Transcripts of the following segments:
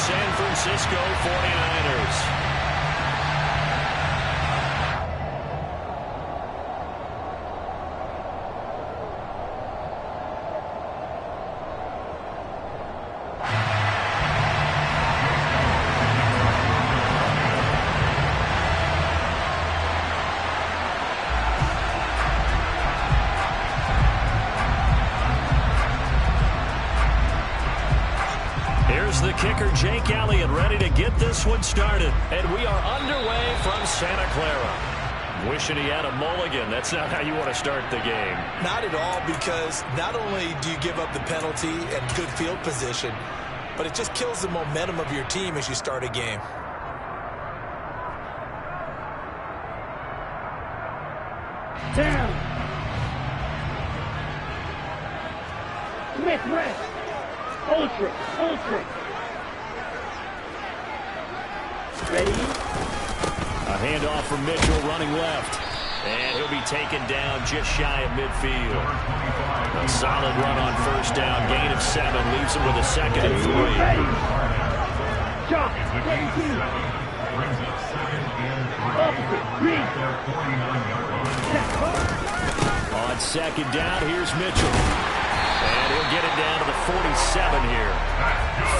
San Francisco 49ers. The kicker, Jake Elliott, ready to get this one started. And we are underway from Santa Clara. Wishing he had a mulligan. That's not how you want to start the game. Not at all, because not only do you give up the penalty and good field position, but it just kills the momentum of your team as you start a game. Down. Smith, rest. Ultra. Ready? A handoff from Mitchell running left. And he'll be taken down just shy of midfield. A solid run on first down. Gain of 7. Leaves him with a 2nd and 3. Jump. On 2nd down, here's Mitchell. And he'll get it down to the 47 here.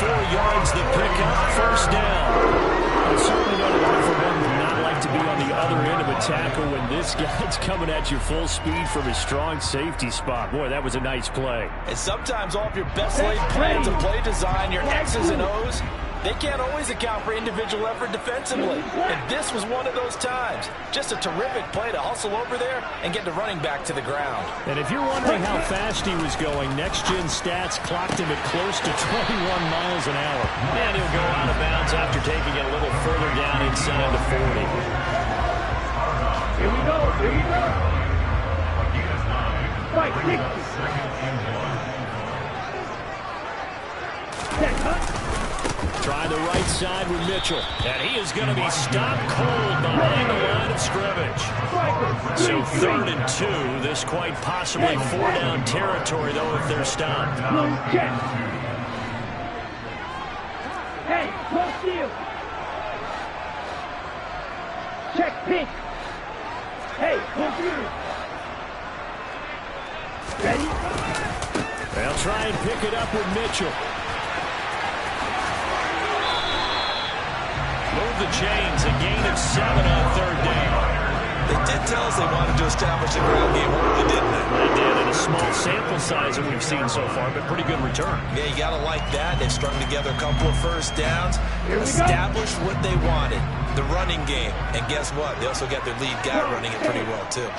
4 yards the pickup. First down. It's certainly not a lot for one to not like to be on the other end of a tackle when this guy's coming at you full speed from his strong safety spot. Boy, that was a nice play. And sometimes all of your best laid plans and play design, your X's and O's, they can't always account for individual effort defensively. And this was one of those times. Just a terrific play to hustle over there and get the running back to the ground. And if you're wondering how fast he was going, next-gen stats clocked him at close to 21 miles an hour. And he'll go out of bounds after taking it a little further down inside the 40. Here we go. Fight, 60. Try the right side with Mitchell. And he is going to be stopped cold behind the line of scrimmage. So 3rd and 2. This quite possibly 4-down territory, though, if they're stopped. Hey, close steal. Check pitch. Hey, computer. Ready? They'll try and pick it up with Mitchell. Move the chains, a gain of 7 on 3rd down. They did tell us they wanted to establish a ground game early, didn't they? They did, in a small sample size that we've seen so far, but pretty good return. Yeah, you got to like that. They've strung together a couple of first downs, established what they wanted, the running game. And guess what? They also got their lead guy running it pretty well, too.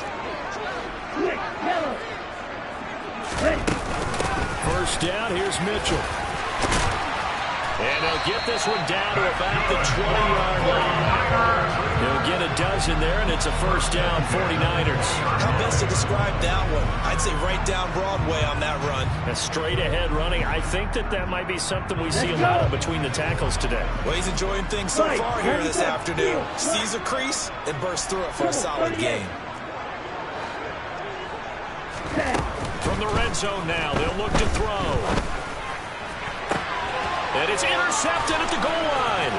First down, here's Mitchell. And he'll get this one down to about the 20-yard line. He'll get a dozen there, and it's a first down, 49ers. How best to describe that one? I'd say right down Broadway on that run. A straight-ahead running. I think that might be something we see a lot of between the tackles today. Well, he's enjoying things so far here this afternoon. Sees a crease and bursts through it for a solid gain. From the red zone now, they'll look to throw. And it's intercepted at the goal line.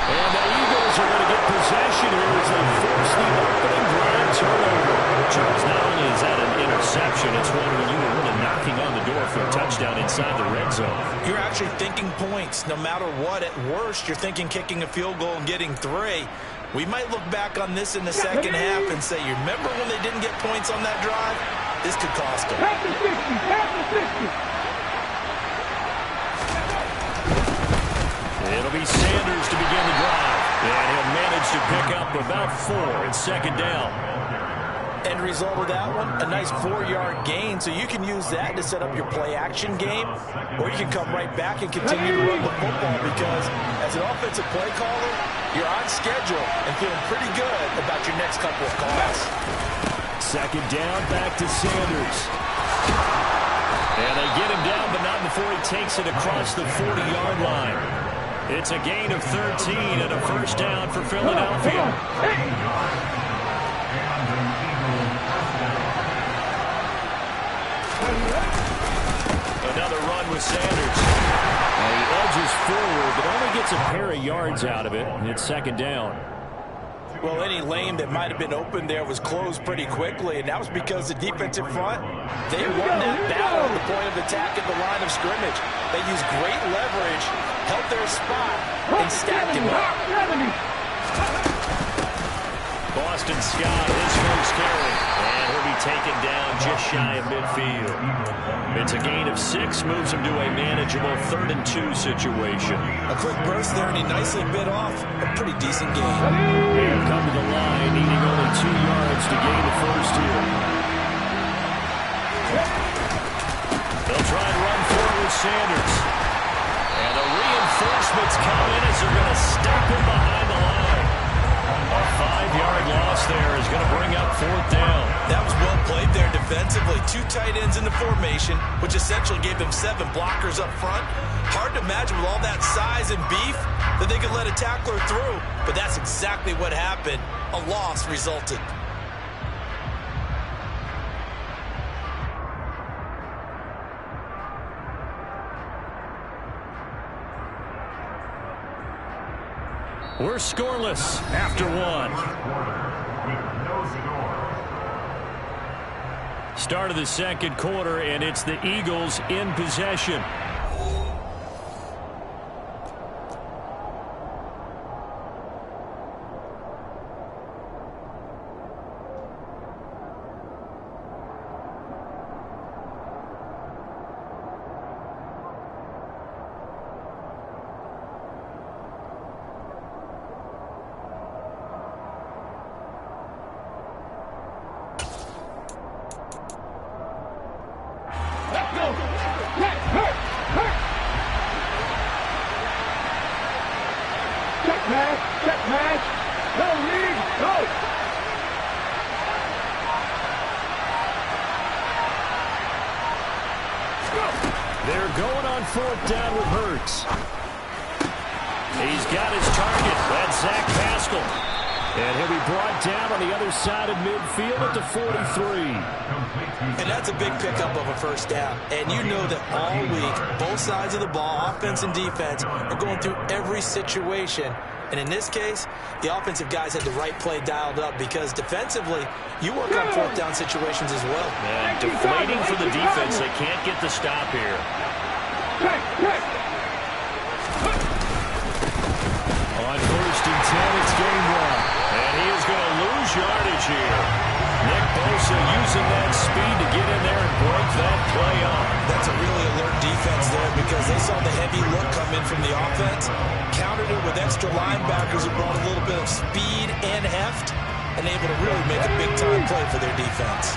And the Eagles are going to get possession here as they force the opening drive turnover. Charles, not only is that an interception, it's one when you were really knocking on the door for a touchdown inside the red zone. You're actually thinking points. No matter what, at worst, you're thinking kicking a field goal and getting 3. We might look back on this in the second half and say, you remember when they didn't get points on that drive? This could cost them. Back to 50, back to 50. It'll be Sanders to begin the drive. And he'll manage to pick up about 4 in 2nd down. End result of that one, a nice 4-yard gain, so you can use that to set up your play-action game, or you can come right back and continue to run the football because as an offensive play caller, you're on schedule and feeling pretty good about your next couple of calls. 2nd down, back to Sanders. And they get him down, but not before he takes it across the 40-yard line. It's a gain of 13 and a first down for Philadelphia. Another run with Sanders. forward, but only gets a pair of yards out of it, and it's second down. Well, any lane that might have been open there was closed pretty quickly, and that was because the defensive front, they won that battle at the point of attack at the line of scrimmage. They used great leverage, held their spot, and stacked him up. Boston Scott, his first carry, and he'll be taken down just shy of midfield. It's a gain of 6, moves him to a manageable 3rd and 2 situation. A quick burst there, and he nicely bit off a pretty decent gain. They've come to the line, needing only 2 yards to gain the first here. They'll try and run forward with Sanders. And the reinforcements come in as they're going to stop him behind the line. A 5-yard loss there is going to bring up 4th down. That was well played there defensively. 2 tight ends in the formation, which essentially gave them 7 blockers up front. Hard to imagine with all that size and beef that they could let a tackler through, but that's exactly what happened. A loss resulted. We're scoreless after 1. Start of the second quarter, and it's the Eagles in possession. They're going on 4th down with Hurts. He's got his target. That's Zach Pascal. And he'll be brought down on the other side of midfield at the 43. And that's a big pickup of a first down. And you know that all week, both sides of the ball, offense and defense, are going through every situation. And in this case, the offensive guys had the right play dialed up because defensively, you work on 4th down situations as well. And deflating for the defense. They can't get the stop here. On 1st and 10, it's game 1. And he is going to lose yardage here. Nick Bosa using that speed to get in there and break that play up. That's a really alert defense there because they saw the heavy look come in from the offense, countered it with extra linebackers who brought a little bit of speed and heft, and able to really make a big-time play for their defense.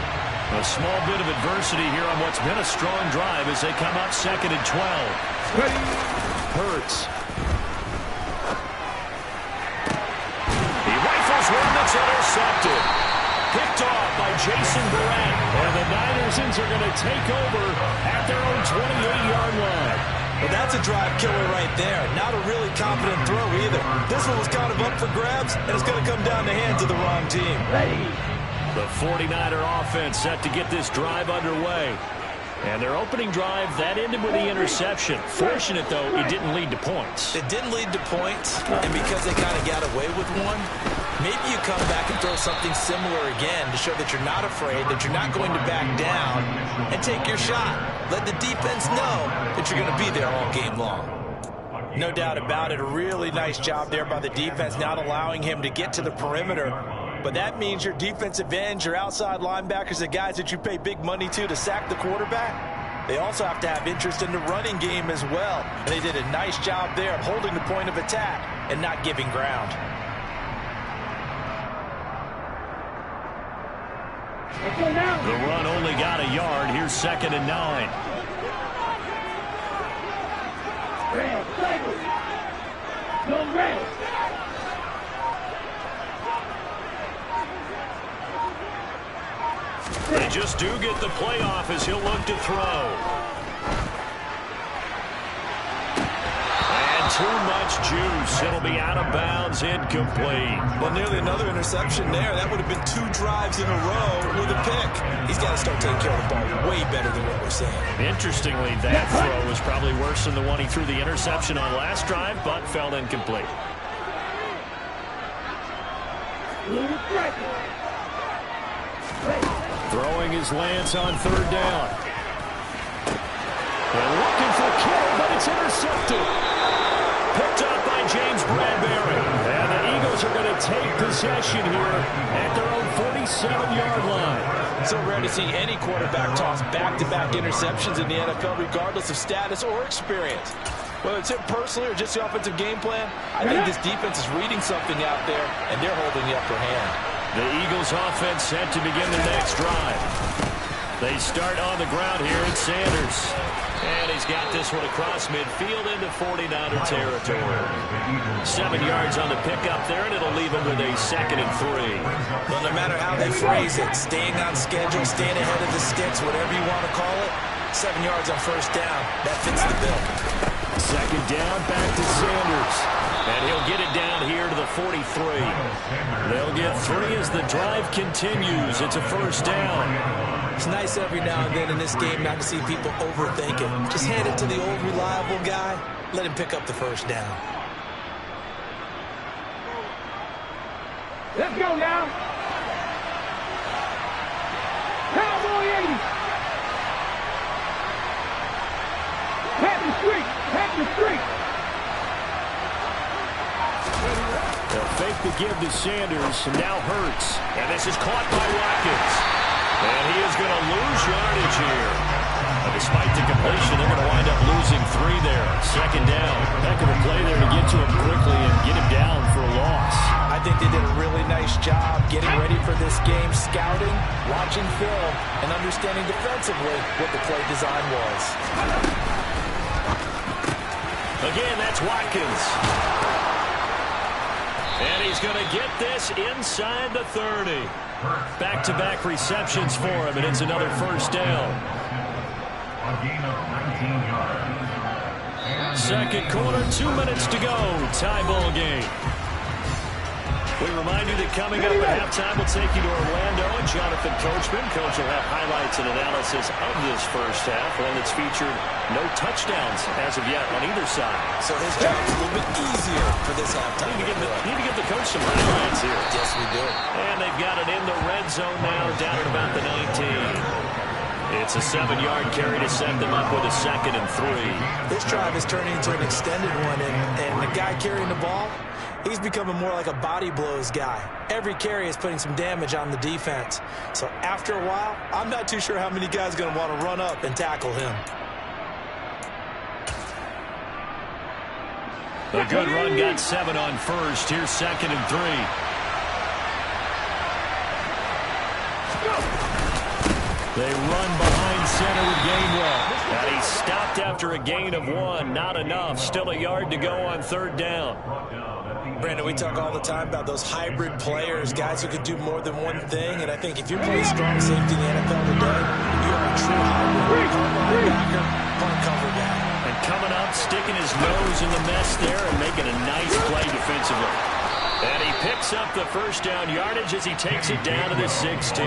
A small bit of adversity here on what's been a strong drive as they come up 2nd and 12. Hurts. He rifles one that's intercepted. Picked off by Jason Barrett. And the Ninersons are going to take over at their own 28-yard line. Well, that's a drive killer right there. Not a really confident throw either. This one was kind of up for grabs, and it's going to come down the hands of the wrong team. The 49er offense set to get this drive underway. And their opening drive, that ended with the interception. Fortunate, though, it didn't lead to points. It didn't lead to points, and because they kind of got away with one, maybe you come back and throw something similar again to show that you're not afraid, that you're not going to back down, and take your shot. Let the defense know that you're going to be there all game long. No doubt about it. A really nice job there by the defense, not allowing him to get to the perimeter. But that means your defensive ends, your outside linebackers, the guys that you pay big money to sack the quarterback, they also have to have interest in the running game as well. And they did a nice job there of holding the point of attack and not giving ground. The run only got a yard. Here's 2nd and 9. They just do get the playoff as he'll look to throw. And too much juice. It'll be out of bounds, incomplete. Well, nearly another interception there. That would have been 2 drives in a row with a pick. He's got to start taking care of the ball way better than what we're seeing. Interestingly, that throw was probably worse than the one he threw the interception on last drive, but fell incomplete. Throwing his Lance on 3rd down. And looking for Kittle, but it's intercepted. Picked up by James Bradbury. And the Eagles are going to take possession here at their own 47-yard line. So rare to see any quarterback toss back-to-back interceptions in the NFL, regardless of status or experience. Whether it's him personally or just the offensive game plan, I think this defense is reading something out there, and they're holding the upper hand. The Eagles offense set to begin their next drive. They start on the ground here at Sanders. And he's got this one across midfield into 49er territory. 7 yards on the pickup there, and it'll leave him with a 2nd and 3. Well, no matter how they phrase it, staying on schedule, staying ahead of the sticks, whatever you want to call it, 7 yards on 1st down, that fits the bill. 2nd down, back to Sanders. And he'll get it down here to the 43. They'll get 3 as the drive continues. It's a 1st down. It's nice every now and then in this game not to see people overthink it. Just hand it to the old reliable guy. Let him pick up the 1st down. Let's go now. Cowboy 80. Pass the street. Pass the street. They'll fake the give to Sanders, and now Hurts. And this is caught by Watkins. And he is going to lose yardage here. And despite the completion, they're going to wind up losing 3 there. 2nd down. Heck of a play there to get to him quickly and get him down for a loss. I think they did a really nice job getting ready for this game, scouting, watching film, and understanding defensively what the play design was. Again, that's Watkins. And he's going to get this inside the 30. Back-to-back receptions for him, and it's another 1st down. A gain of 19 yards. 2nd quarter, 2 minutes to go. Tie ball game. We remind you that coming up at halftime, we'll take you to Orlando and Jonathan Coachman. Coach will have highlights and analysis of this 1st half, one that's featured no touchdowns as of yet on either side. So his job's a little bit easier for this halftime. Need to give the coach some highlights here. Yes, we do. And they've got it in the red zone now, down at about the 19. It's a 7-yard carry to set them up with a 2nd and 3. This drive is turning into an extended one, and the guy carrying the ball, he's becoming more like a body blows guy. Every carry is putting some damage on the defense. So after a while, I'm not too sure how many guys are going to want to run up and tackle him. A good run got 7 on 1st. Here's 2nd and 3. They run behind center with Gainwell. And he stopped after a gain of 1. Not enough. Still a yard to go on 3rd down. Brandon, we talk all the time about those hybrid players, guys who could do more than one thing. And I think if you're playing strong safety in the NFL today, you are a true hybrid. Linebacker, punt cover guy. And coming up, sticking his nose in the mess there and making a nice play defensively. And he picks up the 1st down yardage as he takes it down to the 16.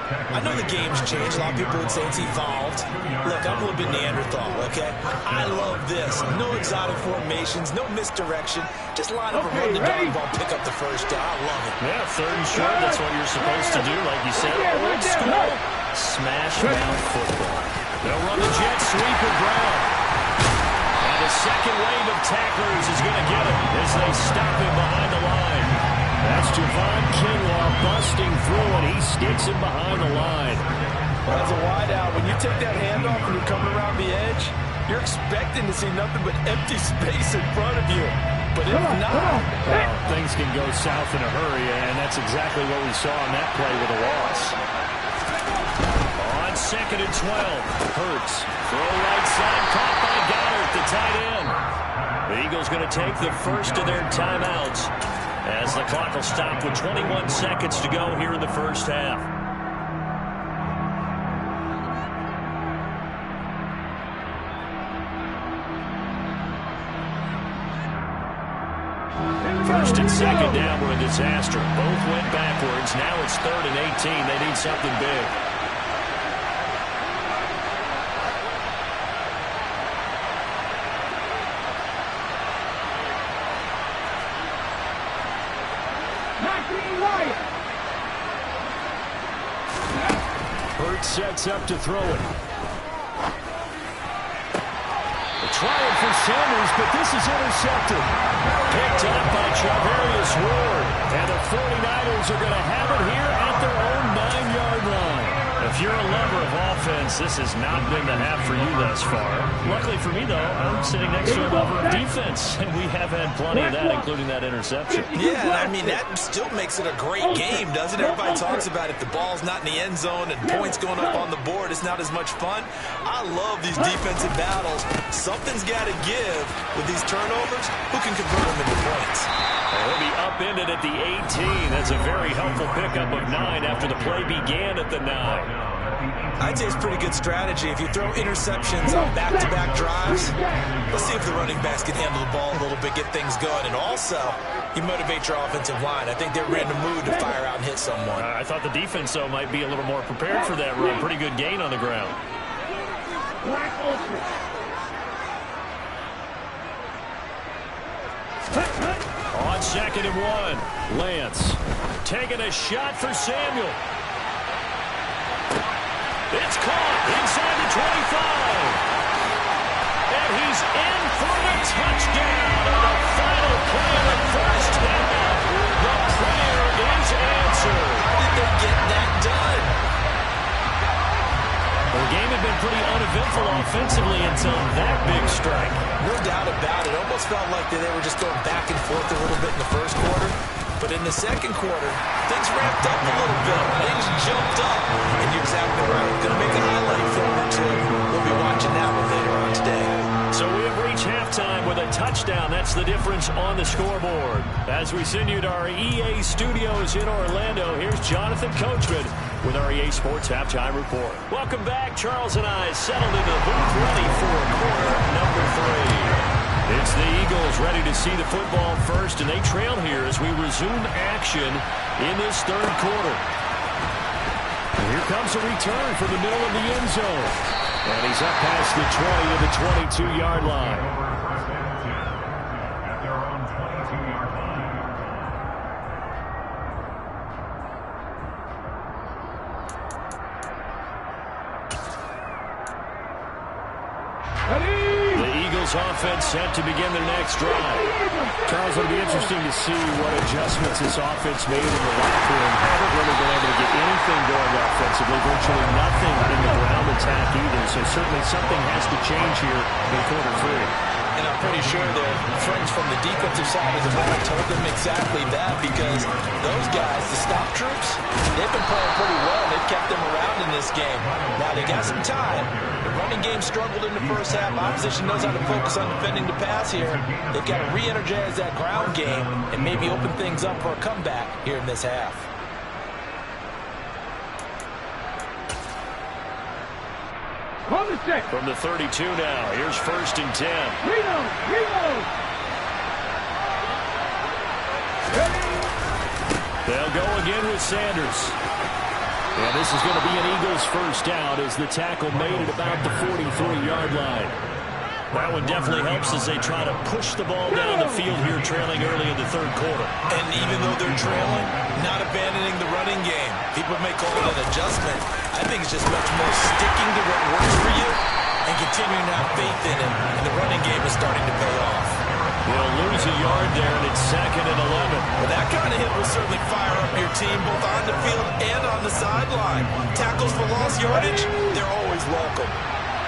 I know the game's changed. A lot of people would say it's evolved. Look, I'm a little bit Neanderthal, okay? I love this. No exotic formations, no misdirection. Just line up and run the dog ball, pick up the 1st down. I love it. Yeah, 3rd and short, that's what you're supposed to do. Like you said, old school, smash mouth football. They'll run the jet sweep with Brown. And the 2nd wave of tacklers is going to get him as they stop him behind the line. That's Javon Kinlaw busting through, and he sticks him behind the line. Well, as a wideout, when you take that handoff and you're coming around the edge, you're expecting to see nothing but empty space in front of you. But if not, well, things can go south in a hurry, and that's exactly what we saw on that play with a loss. On 2nd and 12, Hurts. Throw right side, caught by Goddard, the tight end. The Eagles going to take the 1st of their timeouts as the clock will stop with 21 seconds to go here in the 1st half. First and second down were a disaster. Both went backwards. Now it's 3rd and 18. They need something big. Hurts sets up to throw it. Trying for Sanders, but this is intercepted. Picked up by Charvarius Ward. And the 49ers are going to have it here at their own 9-yard line. If you're a lover of offense, this has not been the half for you thus far. Luckily for me, though, I'm sitting next to a lover of defense, and we have had plenty of that, including that interception. Yeah, I mean, that still makes it a great game, doesn't it? Everybody talks about if the ball's not in the end zone and points going up on the board, it's not as much fun. I love these defensive battles. Something's got to give with these turnovers. Who can convert them into points? He'll be upended at the 18. That's a very helpful pickup of 9 after the play began at the 9. I'd say it's pretty good strategy. If you throw interceptions on back-to-back drives, let's see if the running backs can handle the ball a little bit, get things going. And also, you motivate your offensive line. I think they're in the mood to fire out and hit someone. I thought the defense, though, might be a little more prepared for that run. Pretty good gain on the ground. On 2nd and 1, Lance taking a shot for Samuel. It's caught inside the 25. And he's in for the touchdown on the final play of the first half. The prayer is answered. How did they get that done? The game had been pretty uneventful offensively until that big strike. No doubt about it. Almost felt like they were just going back and forth a little bit in the first quarter. But in the second quarter, things ramped up a little bit. Things jumped up. And you're exactly right. Going to make a highlight film or two. We'll be watching that one later on today. So we have reached halftime with a touchdown. That's the difference on the scoreboard. As we send you to our EA studios in Orlando, here's Jonathan Coachman with our EA Sports Halftime Report. Welcome back. Charles and I settled into the booth ready for quarter number 3. It's the Eagles ready to see the football first, and they trail here as we resume action in this third quarter. And here comes a return from the middle of the end zone. And he's up past the 20 to the 22-yard line. Offense set to begin their next drive. Charles, it'll be interesting to see what adjustments this offense made in the locker room. Haven't really been able to get anything going offensively, virtually nothing in the ground attack either. So certainly something has to change here in quarter 3. And I'm pretty sure their friends from the defensive side of the ball told them exactly that, because those guys, the stop troops, they've been playing pretty well. They've kept them around in this game. Now, they got some time. The running game struggled in the first half. Opposition knows how to focus on defending the pass here. They've got to re-energize that ground game and maybe open things up for a comeback here in this half. From the 32 now, here's 1st and 10. They'll go again with Sanders. And this is going to be an Eagles first down as the tackle made at about the 43-yard line. That one definitely helps as they try to push the ball down the field here, trailing early in the third quarter. And even though they're trailing, not abandoning the running game. People may call it an adjustment. I think it's just much more sticking to what works for you and continuing to have faith in it. And the running game is starting to pay off. They'll lose a yard there, and it's 2nd and 11. Well, that kind of hit will certainly fire up your team both on the field and on the sideline. Tackles for lost yardage, they're always welcome.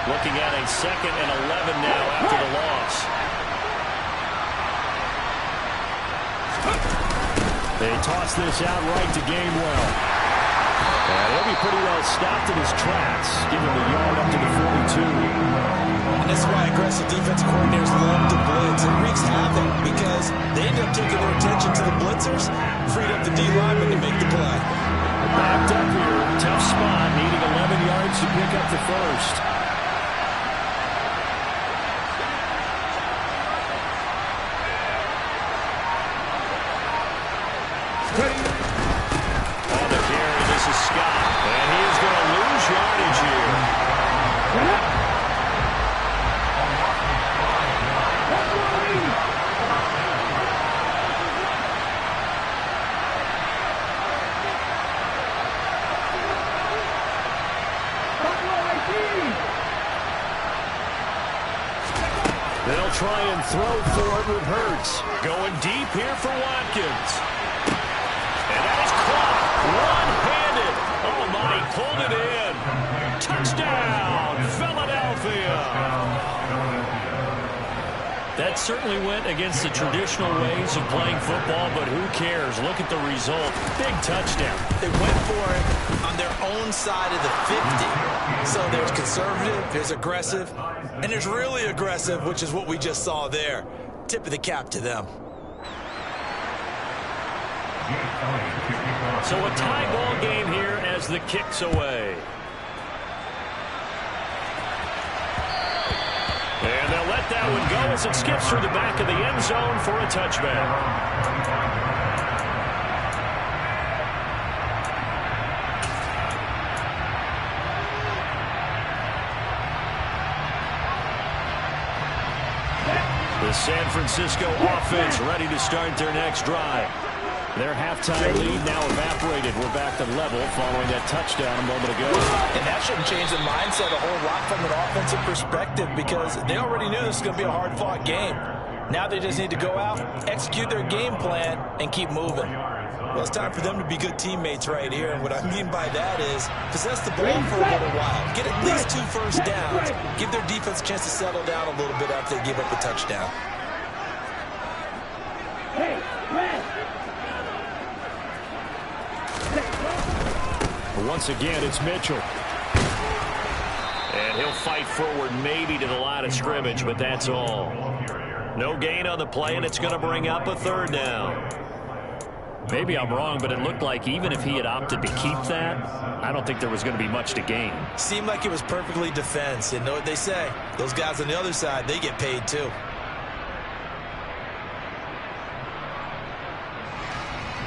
Looking at a 2nd and 11 now after the loss. They toss this out right to Gainwell. And he'll be pretty well stopped in his tracks, giving the yard up to the 42. And that's why aggressive defensive coordinators love to blitz. It wreaks havoc because they end up taking their attention to the blitzers, freed up the D-lineman to make the play. Backed up here, tough spot, needing 11 yards to pick up the first. They'll try and throw for it with Hurts. Going deep here for Watkins. And that is caught. One-handed. Oh, my, he pulled it in. Touchdown, Philadelphia. That certainly went against the traditional ways of playing football, but who cares? Look at the result. Big touchdown. They went for it on their own side of the 50. So there's conservative, there's aggressive, and there's really aggressive, which is what we just saw there. Tip of the cap to them. So a tie ball game here as the kick's away. And they'll let that one go as it skips through the back of the end zone for a touchback. The San Francisco offense ready to start their next drive. Their halftime lead now evaporated. We're back to level following that touchdown a moment ago. And that shouldn't change the mindset a whole lot from an offensive perspective because they already knew this was going to be a hard-fought game. Now they just need to go out, execute their game plan, and keep moving. Well, it's time for them to be good teammates right here. And what I mean by that is possess the ball for a little while. Get at least 2 first downs. Give their defense a chance to settle down a little bit after they give up a touchdown. Once again, it's Mitchell. And he'll fight forward maybe to the line of scrimmage, but that's all. No gain on the play, and it's going to bring up a 3rd down. Maybe I'm wrong, but it looked like even if he had opted to keep that, I don't think there was going to be much to gain. Seemed like it was perfectly defense. And know what they say? Those guys on the other side, they get paid too.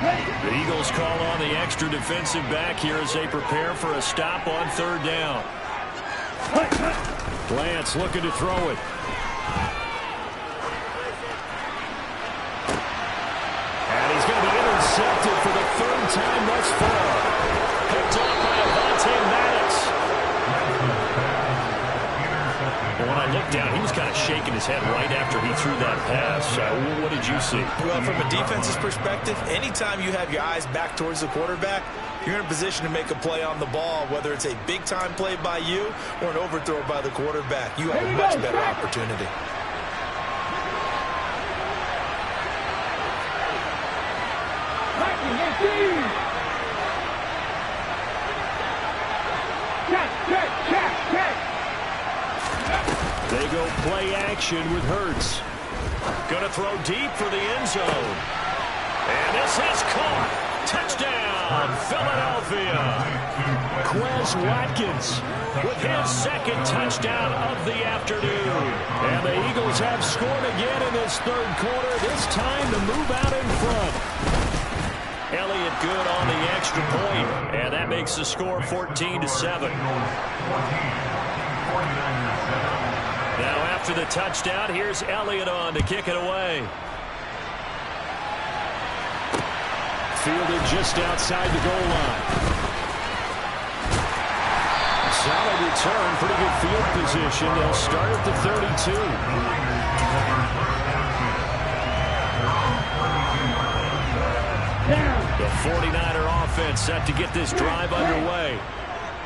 The Eagles call on the extra defensive back here as they prepare for a stop on 3rd down. Lance looking to throw it. And he's going to be intercepted for the 3rd time thus far. Picked off by Avonte Maddox. But when I looked down, he was kind of shaking his head right after he threw that pass. What did you see? Well, from a defense's perspective, anytime you have your eyes back towards the quarterback, you're in a position to make a play on the ball, whether it's a big-time play by you or an overthrow by the quarterback. You have a much better opportunity. They go play action with Hurts. Going to throw deep for the end zone. And this is caught. Touchdown, Philadelphia. Quez Watkins with his 2nd touchdown of the afternoon. And the Eagles have scored again in this 3rd quarter, this time to move out in front. Elliott good on the extra point, and that makes the score 14-7. Now after the touchdown, here's Elliott on to kick it away. Fielded just outside the goal line. Solid return, pretty good field position. They'll start at the 32. The 49er offense set to get this drive underway.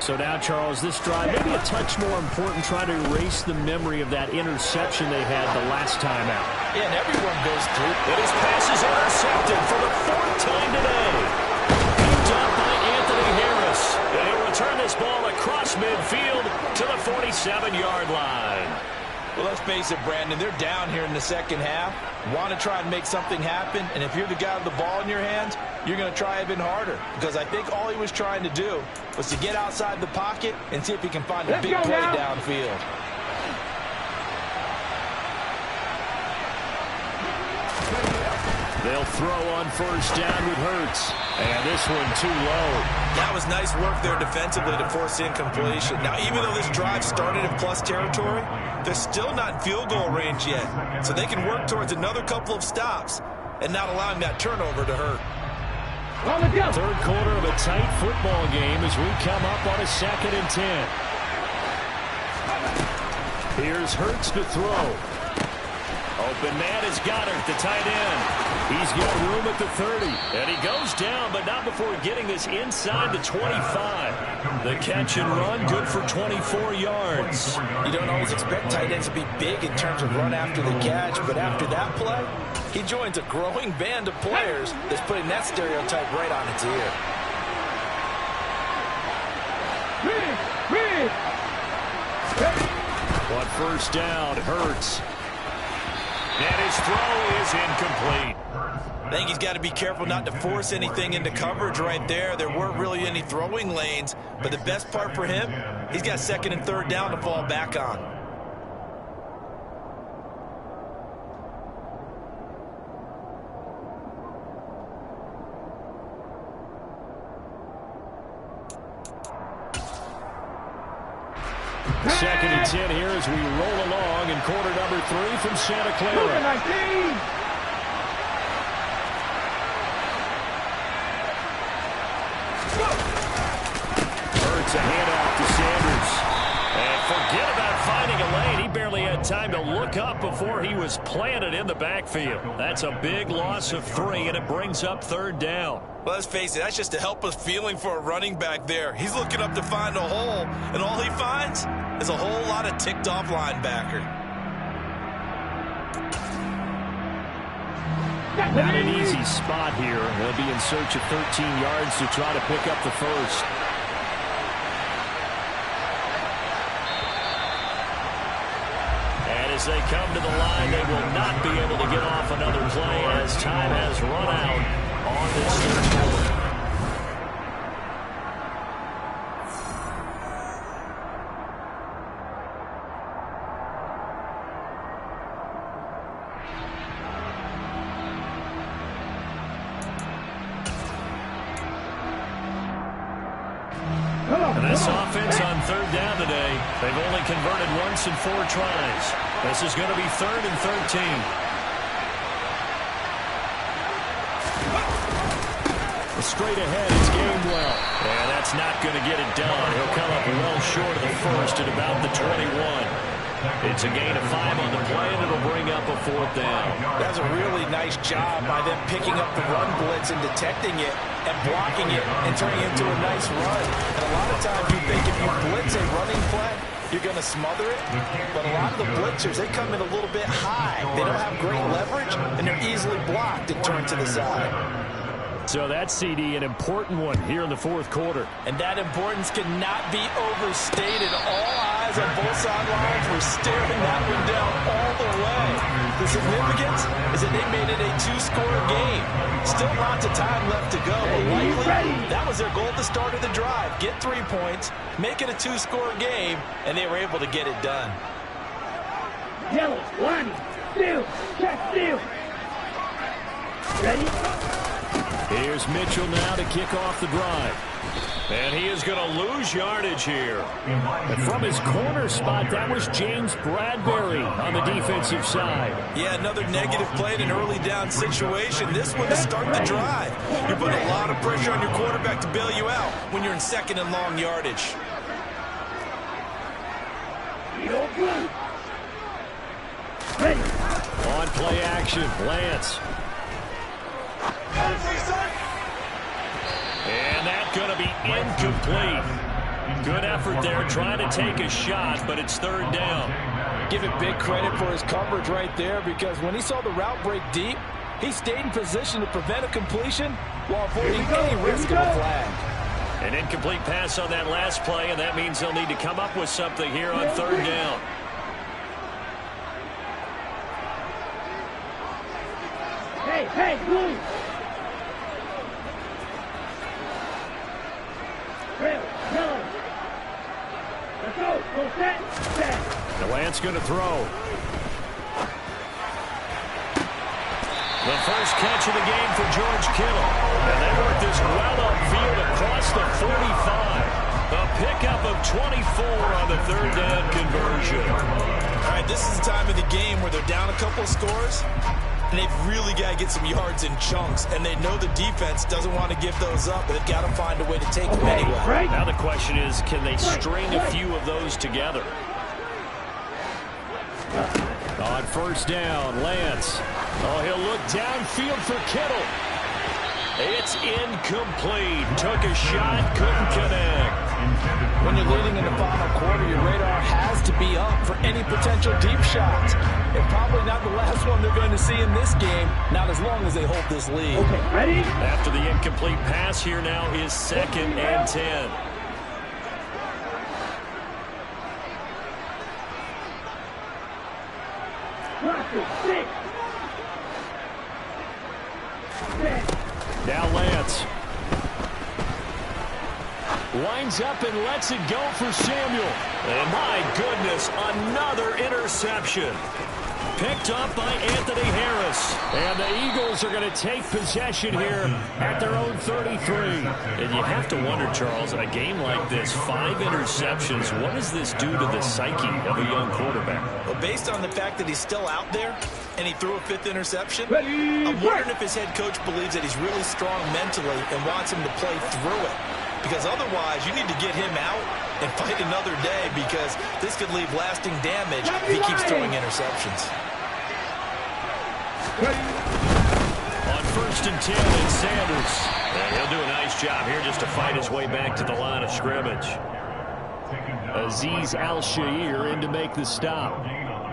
So now, Charles, this drive maybe a touch more important, trying to erase the memory of that interception they had the last time out. Yeah, and everyone goes through. And his pass is intercepted for the 4th time today. Picked up by Anthony Harris. And he'll return this ball across midfield to the 47-yard line. Well, let's face it, Brandon, they're down here in the 2nd half. Want to try and make something happen, and if you're the guy with the ball in your hands, you're going to try even harder. Because I think all he was trying to do was to get outside the pocket and see if he can find a big play downfield. They'll throw on 1st down with Hurts. And this one too low. That was nice work there defensively to force incompletion. Now, even though this drive started in plus territory, they're still not in field goal range yet. So they can work towards another couple of stops and not allowing that turnover to hurt. 3rd quarter of a tight football game as we come up on a 2nd and 10. Here's Hurts to throw. Open man has got her, the tight end. He's got room at the 30. And he goes down, but not before getting this inside the 25. The catch and run, good for 24 yards. You don't always expect tight ends to be big in terms of run after the catch, but after that play, he joins a growing band of players that's putting that stereotype right on its ear. On first down, Hurts. And his throw is incomplete. I think he's got to be careful not to force anything into coverage right there. There weren't really any throwing lanes, but the best part for him, he's got second and third down to fall back on. Second and 10 here as we roll along in quarter number 3 from Santa Clara. Hurts a handoff to Sanders. And forget about finding a lane. He barely had time to look up before he was planted in the backfield. That's a big loss of 3, and it brings up third down. Well, let's face it, that's just a helpless feeling for a running back there. He's looking up to find a hole, and all he finds is a whole lot of ticked-off linebacker. Not an easy spot here. They'll be in search of 13 yards to try to pick up the first. And as they come to the line, they will not be able to get off another play as time has run out on this third quarter. And this offense on third down today, they've only converted once in 4 tries. This is going to be 3rd and 13. Straight ahead is Gamewell. And that's not going to get it done. He'll come up well short of the first at about the 21. It's a gain of 5 on the play, and it'll bring up a 4th down. That's a really nice job by them picking up the run blitz and detecting it and blocking it and turning it into a nice run. And a lot of times you think if you blitz a running play, you're going to smother it. But a lot of the blitzers, they come in a little bit high. They don't have great leverage, and they're easily blocked and turned to the side. So that CD, an important one here in the 4th quarter. And that importance cannot be overstated. All eyes on both sidelines were staring that one down all the way. The significance is that they made it a 2-score game. Still lots of time left to go, but likely that was their goal at the start of the drive. Get 3 points, make it a 2-score game, and they were able to get it done. Yellow, one, steal, check, steal. Ready? Here's Mitchell now to kick off the drive. And he is going to lose yardage here. And from his corner spot, that was James Bradbury on the defensive side. Yeah, another negative play in an early down situation. This one to start the drive. You're putting a lot of pressure on your quarterback to bail you out when you're in 2nd and long yardage. On play action, Lance. And that's going to be incomplete. Good effort there, trying to take a shot, but it's 3rd down. Give him big credit for his coverage right there, because when he saw the route break deep, he stayed in position to prevent a completion while avoiding any risk of a flag. An incomplete pass on that last play, and that means they'll need to come up with something here on 3rd down. Hey, move! Let's go, set. The Lance going to throw. The first catch of the game for George Kittle. And they work this well upfield across the 45. A pickup of 24 on the 3rd down conversion. All right, this is the time of the game where they're down a couple of scores, and they've really got to get some yards in chunks, and they know the defense doesn't want to give those up, but they've got to find a way to take them anyway. Now the question is, can they string a few of those together? On On first down, Lance. Oh, he'll look downfield for Kittle. It's incomplete. Took a shot, couldn't connect. When you're leading in the final quarter, your radar has to be up for any potential deep shots. And probably not the last one they're going to see in this game, not as long as they hold this lead. Okay, ready? After the incomplete pass, here now is 2nd and 10. Now Lance. Winds up and lets it go for Samuel. And my goodness, another interception. Picked up by Anthony Harris. And the Eagles are going to take possession here at their own 33. And you have to wonder, Charles, in a game like this, 5 interceptions, what does this do to the psyche of a young quarterback? Well, based on the fact that he's still out there and he threw a 5th interception, I'm wondering if his head coach believes that he's really strong mentally and wants him to play through it. Because otherwise, you need to get him out and fight another day, because this could leave lasting damage if he keeps throwing interceptions. On 1st and 10, it's Sanders. And he'll do a nice job here just to fight his way back to the line of scrimmage. Azeez Al-Shaair in to make the stop.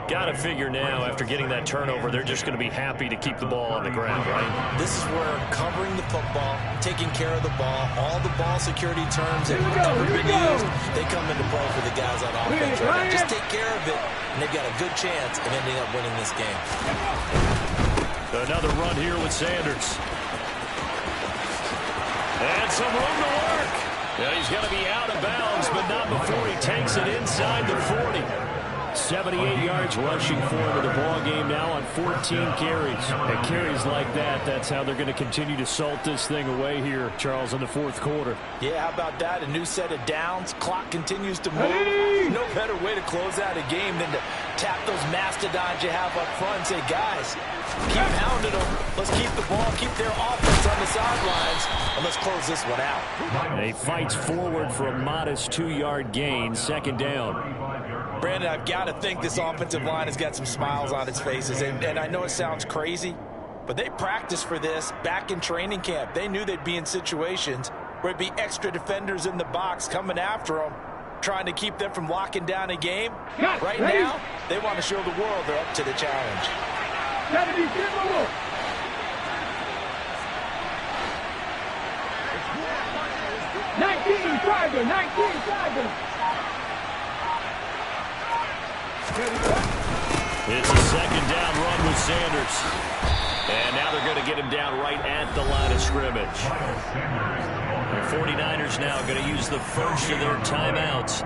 Got to figure now, after getting that turnover, they're just going to be happy to keep the ball on the ground, right? This is where covering the football, taking care of the ball, all the ball security terms that have ever been used, they come into play for the guys on offense right now. Just take care of it, and they've got a good chance of ending up winning this game. Another run here with Sanders. And some room to work. Yeah, he's going to be out of bounds, but not before he takes it inside the 40. 78 yards rushing for him in the ball game now on 14 carries. And carries like that, that's how they're going to continue to salt this thing away here, Charles, in the 4th quarter. Yeah, how about that? A new set of downs. Clock continues to move. No better way to close out a game than to tap those mastodons you have up front and say, guys, keep pounding them. Let's keep the ball, keep their offense on the sidelines, and let's close this one out. And he fights forward for a modest 2-yard gain, 2nd down. Brandon, I've got to think this offensive line has got some smiles on its faces. And I know it sounds crazy, but they practiced for this back in training camp. They knew they'd be in situations where it'd be extra defenders in the box coming after them, trying to keep them from locking down a game. Right now, they want to show the world they're up to the challenge. 19-5. It's a 2nd down run with Sanders. And now they're going to get him down right at the line of scrimmage. The 49ers now going to use the first of their timeouts.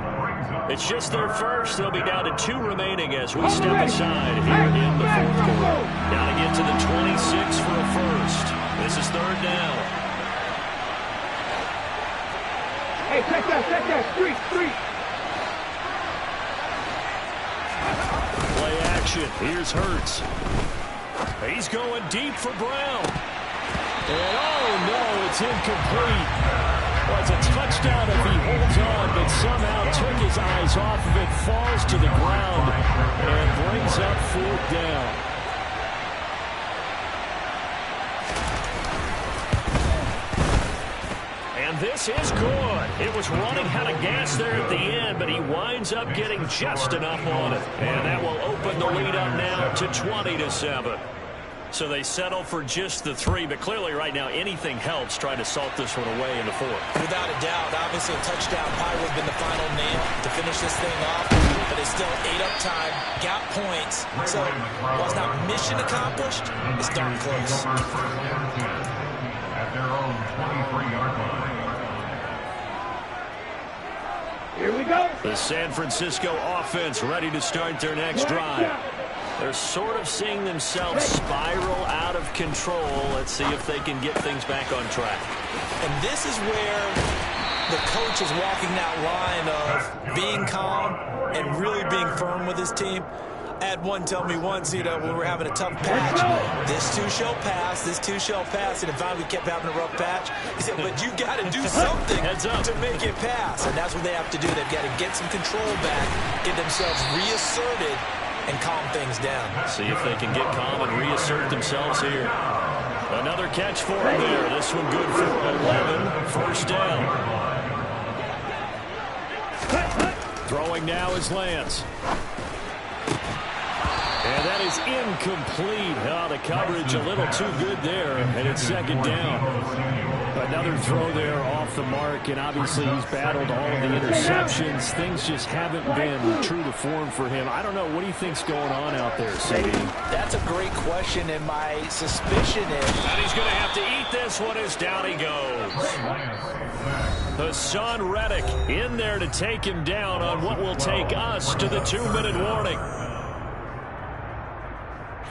It's just their first. They'll be down to 2 remaining as we step aside here in the 4th quarter. Now to get to the 26 for a first. This is 3rd down. Hey, check that, street. Play action. Here's Hurts. He's going deep for Brown. And oh no, it's incomplete. Well, it's a touchdown if he holds on, but somehow took his eyes off of it, falls to the ground, and brings up 4th down. And this is good. It was running out of gas there at the end, but he winds up getting just enough on it. And that will open the lead up now to 20-7. So they settle for just the 3, but clearly right now anything helps trying to salt this one away in the 4th. Without a doubt, obviously a touchdown probably would have been the final nail to finish this thing off, but it's still 8 up time, got points, so while it's not mission accomplished, it's darn close. At their own 23-yard line. Here we go. The San Francisco offense ready to start their next drive. They're sort of seeing themselves spiral out of control. Let's see if they can get things back on track. And this is where the coach is walking that line of being calm and really being firm with his team. I had one tell me once, when we were having a tough patch, this too shall pass, and finally we kept having a rough patch. He said, but you got to do something to make it pass, and that's what they have to do. They've got to get some control back, get themselves reasserted, and calm things down. See if they can get calm and reassert themselves here. Another catch for him there. This one good for 11. First down. Throwing now is Lance. And that is incomplete. Oh, the coverage a little too good there, and it's second down. Another throw there off the mark, and obviously he's battled all of the interceptions. Things just haven't been true to form for him. I don't know. What do you think's going on out there, CD? That's a great question, and my suspicion is... And he's going to have to eat this one as down he goes. Hassan Reddick in there to take him down on what will take us to the 2-minute warning.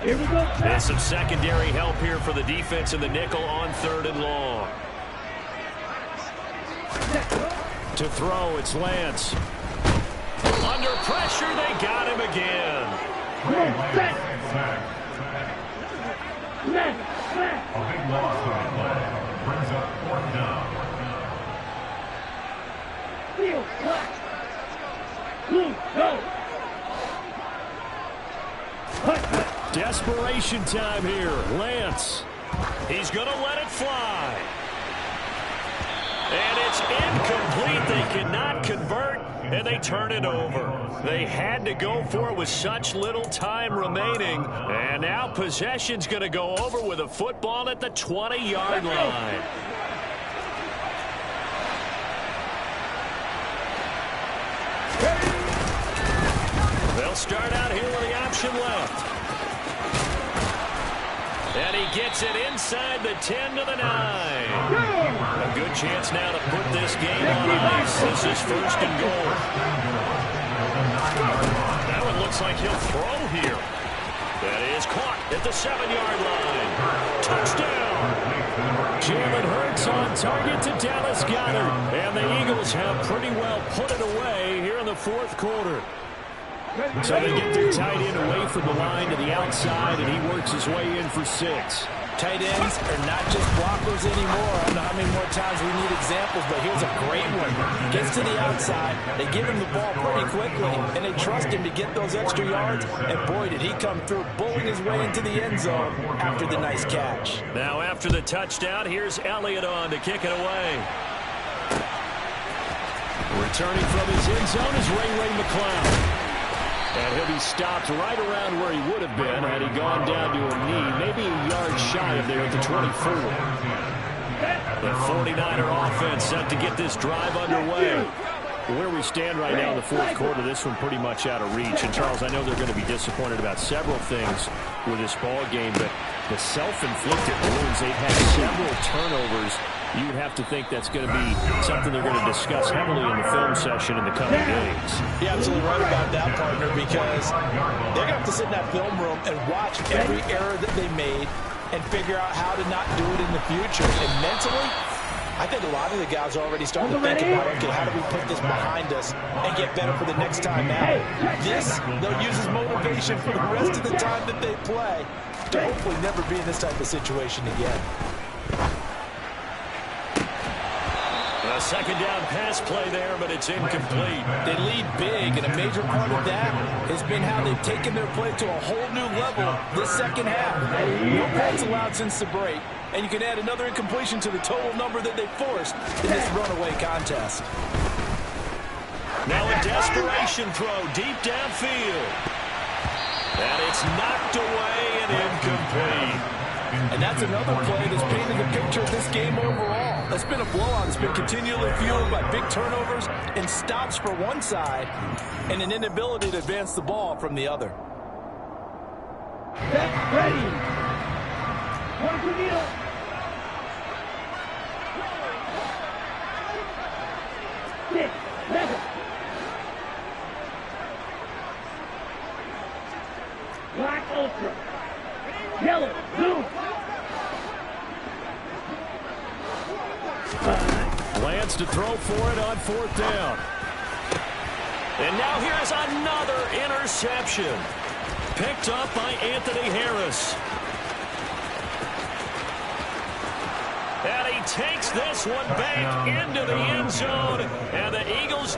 Here we go. There's some secondary help here for the defense in the nickel on 3rd and long. To throw, it's Lance. Under pressure, they got him again. A big loss on the play. Brings up 4th down. Desperation time here. Lance. He's going to let it fly. And it's incomplete. They cannot convert, and they turn it over. They had to go for it with such little time remaining. And now possession's going to go over with a football at the 20-yard line. They'll start out here with the option left. And he gets it inside the 10 to the 9. A good chance now to put this game on ice. This is 1st and goal. That one looks like he'll throw here. That is caught at the 7-yard line. Touchdown! Jalen Hurts on target to Dallas Goedert. And the Eagles have pretty well put it away here in the 4th quarter. So they get their tight end away from the line to the outside, and he works his way in for 6. Tight ends are not just blockers anymore. I don't know how many more times we need examples, but here's a great one. Gets to the outside, they give him the ball pretty quickly, and they trust him to get those extra yards, and boy, did he come through, bowling his way into the end zone after the nice catch. Now after the touchdown, here's Elliott on to kick it away. Returning from his end zone is Ray McCloud. And he'll be stopped right around where he would have been had he gone down to a knee, maybe a yard shy of there at the 24. The 49er offense set to get this drive underway. Where we stand right now in the 4th quarter, this one pretty much out of reach. And, Charles, I know they're going to be disappointed about several things with this ball game, but the self-inflicted wounds, they've had several turnovers. You would have to think that's going to be something they're going to discuss heavily in the film session in the coming days. You're absolutely right about that, partner, because they're going to have to sit in that film room and watch every error that they made and figure out how to not do it in the future. And mentally, I think a lot of the guys are already starting to think about, okay, how do we put this behind us and get better for the next time out? This, they'll use as motivation for the rest of the time that they play to hopefully never be in this type of situation again. A second down pass play there, but it's incomplete. They lead big, and a major part of that has been how they've taken their play to a whole new level this second half. No points allowed since the break, and you can add another incompletion to the total number that they forced in this runaway contest. Now a desperation throw deep downfield. And it's knocked away and incomplete. And that's another play that's painted the picture of this game overall. It's been a blowout. It's been continually fueled by big turnovers and stops for one side and an inability to advance the ball from the other. Set, ready. One to kneel. Six, seven. Black Ultra. Yellow, blue. Lance to throw for it on 4th down. And now here's another interception. Picked up by Anthony Harris. And he takes this one back into the end zone. And the Eagles